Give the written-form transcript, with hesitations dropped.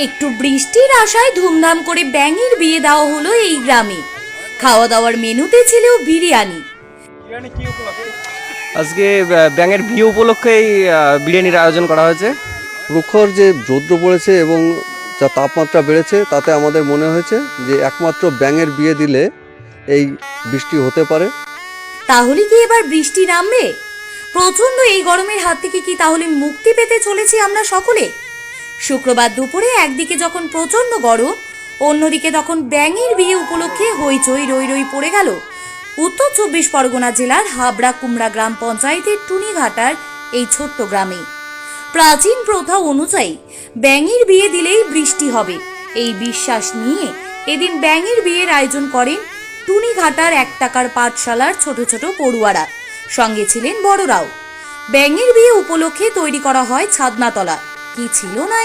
একটু বৃষ্টির আশায় ধুমধাম করে ব্যাঙের বিয়ে দেওয়া হলো এই গ্রামে। খাওয়া দাওয়ার মেনুতে ছিল বিরিয়ানি। আজকে ব্যাঙের বিয়ে উপলক্ষে এই বিরিয়ানির আয়োজন করা হয়েছে। প্রখর যে রৌদ্র পড়েছে এবং যা তাপমাত্রা বেড়েছে তাতে আমাদের মনে হয়েছে যে একমাত্র ব্যাঙের বিয়ে দিলে এই বৃষ্টি হতে পারে। তাহলে কি এবার বৃষ্টি নামবে? প্রচন্ড এই গরমের হাত থেকে কি তাহলে মুক্তি পেতে চলেছি আমরা সকলে? শুক্রবার দুপুরে একদিকে যখন প্রচন্ড গরম, অন্যদিকে তখন ব্যাঙের বিয়ে উপলক্ষে হইচই রই রই পড়ে গেল উত্তর 24 পরগনা জেলার হাবড়া কুমড়া গ্রাম পঞ্চায়েতের টুনিঘাটার এই ছোট্ট গ্রামে। প্রাচীন প্রথা অনুযায়ী ব্যাঙের বিয়ে দিলেই বৃষ্টি হবে, এই বিশ্বাস নিয়ে এদিন ব্যাঙের বিয়ের আয়োজন করেন টুনিঘাটার 1 টাকার পাঠশালার ছোট ছোট পড়ুয়ারা, সঙ্গে ছিলেন বড়রাও। ব্যাঙের বিয়ে উপলক্ষে তৈরি করা হয় ছাদনাতলা। কি ছিল না